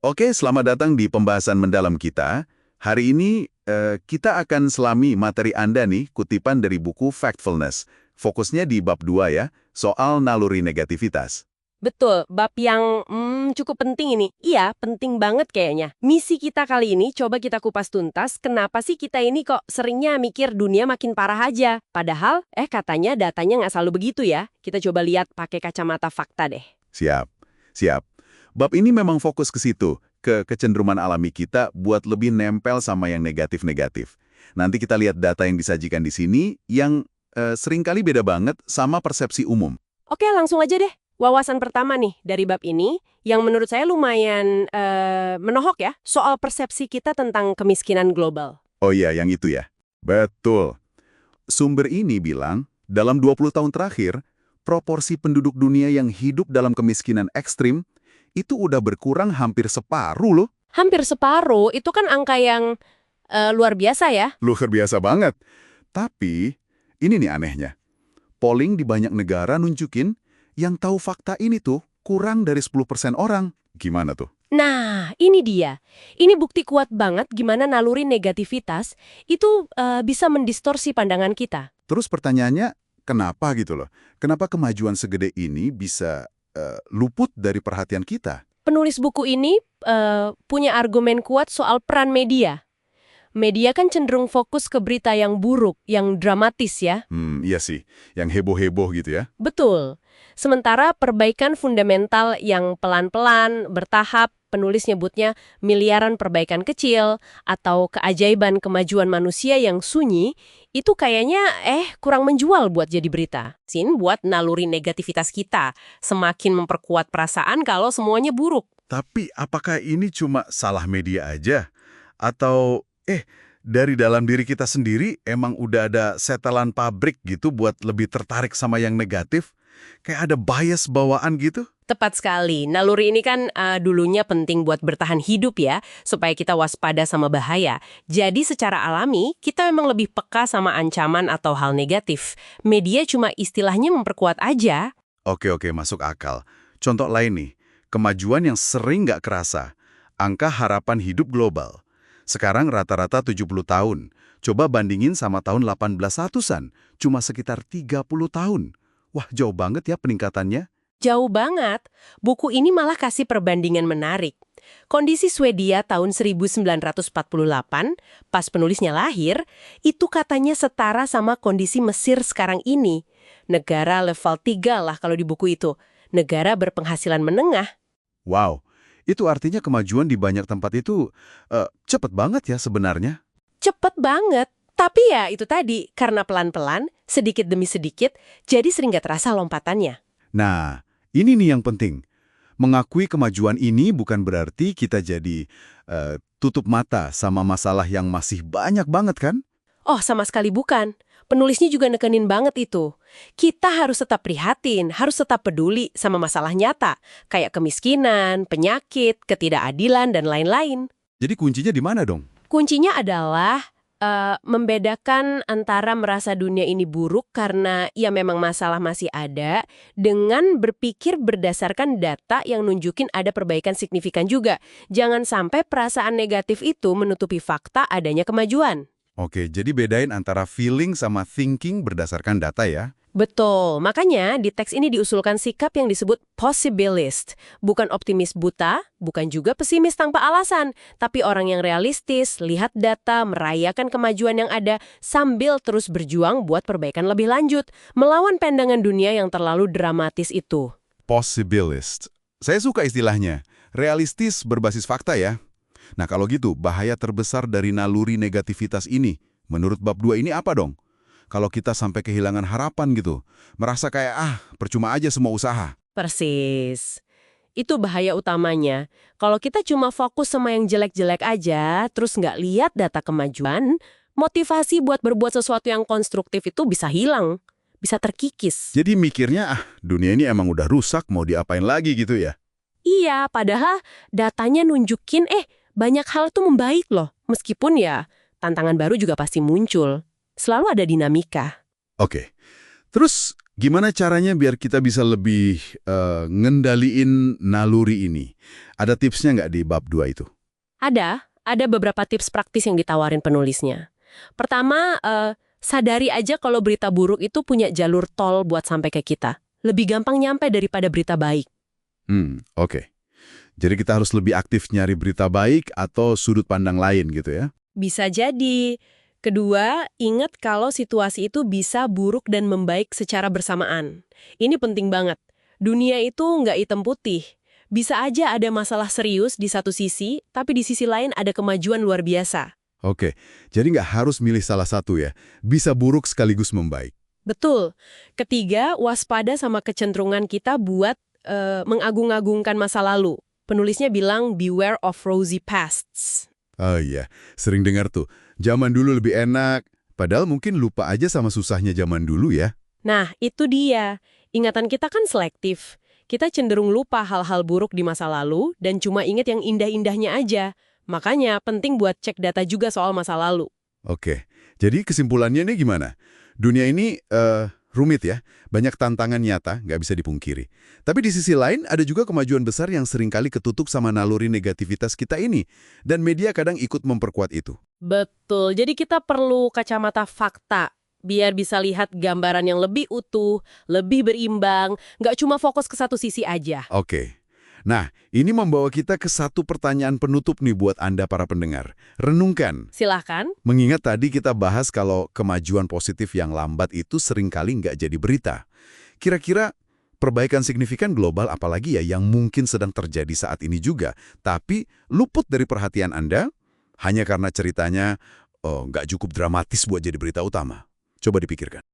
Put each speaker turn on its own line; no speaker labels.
Oke, selamat datang di pembahasan mendalam kita. Hari ini kita akan selami materi Anda nih, kutipan dari buku Factfulness. Fokusnya di bab 2 ya, soal naluri negativitas.
Betul, bab yang cukup penting ini. Iya, penting banget kayaknya. Misi kita kali ini coba kita kupas tuntas, kenapa sih kita ini kok seringnya mikir dunia makin parah aja. Padahal, katanya datanya nggak selalu begitu ya. Kita coba lihat pakai kacamata fakta deh.
Siap, siap. Bab ini memang fokus ke situ, ke kecenderungan alami kita buat lebih nempel sama yang negatif-negatif. Nanti kita lihat data yang disajikan di sini yang seringkali beda banget sama persepsi umum.
Oke, langsung aja deh. Wawasan pertama nih dari bab ini, yang menurut saya lumayan menohok ya, soal persepsi kita tentang kemiskinan global.
Oh iya, yang itu ya. Betul. Sumber ini bilang, dalam 20 tahun terakhir, proporsi penduduk dunia yang hidup dalam kemiskinan ekstrim itu udah berkurang hampir separuh loh.
Hampir separuh, itu kan angka yang luar biasa ya.
Luar biasa banget. Tapi, ini nih anehnya. Polling di banyak negara nunjukin yang tahu fakta ini tuh kurang dari 10% orang. Gimana tuh?
Nah, ini dia. Ini bukti kuat banget gimana naluri negativitas itu bisa mendistorsi pandangan kita.
Terus pertanyaannya, kenapa gitu loh? Kenapa kemajuan segede ini bisa luput dari perhatian kita?
Penulis buku ini punya argumen kuat soal peran media. Media kan cenderung fokus ke berita yang buruk, yang dramatis ya.
Iya sih. Yang heboh-heboh gitu ya.
Betul. Sementara perbaikan fundamental yang pelan-pelan, bertahap, penulis nyebutnya miliaran perbaikan kecil, atau keajaiban kemajuan manusia yang sunyi, itu kayaknya kurang menjual buat jadi berita. Buat naluri negativitas kita, semakin memperkuat perasaan kalau semuanya buruk.
Tapi apakah ini cuma salah media aja? Atau, dari dalam diri kita sendiri emang udah ada setelan pabrik gitu buat lebih tertarik sama yang negatif? Kayak ada bias bawaan gitu?
Tepat sekali. Naluri ini kan dulunya penting buat bertahan hidup ya, supaya kita waspada sama bahaya. Jadi secara alami, kita memang lebih peka sama ancaman atau hal negatif. Media cuma istilahnya memperkuat aja.
Oke, masuk akal. Contoh lain nih, kemajuan yang sering nggak kerasa. Angka harapan hidup global. Sekarang rata-rata 70 tahun. Coba bandingin sama tahun 1800-an, cuma sekitar 30 tahun. Wah, jauh banget ya peningkatannya.
Jauh banget. Buku ini malah kasih perbandingan menarik. Kondisi Swedia tahun 1948, pas penulisnya lahir, itu katanya setara sama kondisi Mesir sekarang ini. Negara level 3 lah kalau di buku itu. Negara berpenghasilan menengah.
Wow, itu artinya kemajuan di banyak tempat itu cepet banget ya sebenarnya.
Cepet banget. Tapi ya itu tadi, karena pelan-pelan, sedikit demi sedikit, jadi sering gak terasa lompatannya.
Nah, ini nih yang penting. Mengakui kemajuan ini bukan berarti kita jadi tutup mata sama masalah yang masih banyak banget kan?
Oh, sama sekali bukan. Penulisnya juga nekenin banget itu. Kita harus tetap prihatin, harus tetap peduli sama masalah nyata, kayak kemiskinan, penyakit, ketidakadilan, dan lain-lain.
Jadi kuncinya di mana dong?
Kuncinya adalah membedakan antara merasa dunia ini buruk karena ya memang masalah masih ada, dengan berpikir berdasarkan data yang nunjukin ada perbaikan signifikan juga. Jangan sampai perasaan negatif itu menutupi fakta adanya kemajuan.
Oke, jadi bedain antara feeling sama thinking berdasarkan data ya.
Betul, makanya di teks ini diusulkan sikap yang disebut possibilist. Bukan optimis buta, bukan juga pesimis tanpa alasan, tapi orang yang realistis, lihat data, merayakan kemajuan yang ada, sambil terus berjuang buat perbaikan lebih lanjut, melawan pandangan dunia yang terlalu dramatis itu.
Possibilist. Saya suka istilahnya. Realistis berbasis fakta ya. Nah kalau gitu, bahaya terbesar dari naluri negativitas ini, menurut bab 2 ini apa dong? Kalau kita sampai kehilangan harapan gitu, merasa kayak percuma aja semua usaha.
Persis. Itu bahaya utamanya. Kalau kita cuma fokus sama yang jelek-jelek aja, terus nggak lihat data kemajuan, motivasi buat berbuat sesuatu yang konstruktif itu bisa hilang, bisa terkikis.
Jadi mikirnya, dunia ini emang udah rusak, mau diapain lagi gitu ya?
Iya, padahal datanya nunjukin banyak hal tuh membaik loh. Meskipun ya, tantangan baru juga pasti muncul. Selalu ada dinamika.
Oke. Terus Gimana caranya biar kita bisa lebih ngendaliin naluri ini? Ada tipsnya nggak di bab 2 itu?
Ada beberapa tips praktis yang ditawarin penulisnya. Pertama, sadari aja kalau berita buruk itu punya jalur tol buat sampai ke kita. Lebih gampang nyampe daripada berita baik.
Oke. Jadi kita harus lebih aktif nyari berita baik atau sudut pandang lain gitu ya?
Bisa jadi. Kedua, ingat kalau situasi itu bisa buruk dan membaik secara bersamaan. Ini penting banget. Dunia itu nggak hitam putih. Bisa aja ada masalah serius di satu sisi, tapi di sisi lain ada kemajuan luar biasa.
Oke, jadi nggak harus milih salah satu ya. Bisa buruk sekaligus membaik.
Betul. Ketiga, waspada sama kecenderungan kita buat mengagung-agungkan masa lalu. Penulisnya bilang, beware of rosy pasts.
Oh iya, sering dengar tuh. Zaman dulu lebih enak. Padahal mungkin lupa aja sama susahnya zaman dulu ya.
Nah, itu dia. Ingatan kita kan selektif. Kita cenderung lupa hal-hal buruk di masa lalu dan cuma ingat yang indah-indahnya aja. Makanya penting buat cek data juga soal masa lalu.
Oke, jadi kesimpulannya nih gimana? Dunia ini rumit ya, banyak tantangan nyata, nggak bisa dipungkiri. Tapi di sisi lain ada juga kemajuan besar yang seringkali ketutup sama naluri negativitas kita ini. Dan media kadang ikut memperkuat itu.
Betul, jadi kita perlu kacamata fakta. Biar bisa lihat gambaran yang lebih utuh, lebih berimbang, nggak cuma fokus ke satu sisi aja.
Oke. Nah, ini membawa kita ke satu pertanyaan penutup nih buat Anda para pendengar. Renungkan.
Silahkan.
Mengingat tadi kita bahas kalau kemajuan positif yang lambat itu seringkali nggak jadi berita. Kira-kira perbaikan signifikan global apalagi ya yang mungkin sedang terjadi saat ini juga, tapi luput dari perhatian Anda hanya karena ceritanya nggak cukup dramatis buat jadi berita utama. Coba dipikirkan.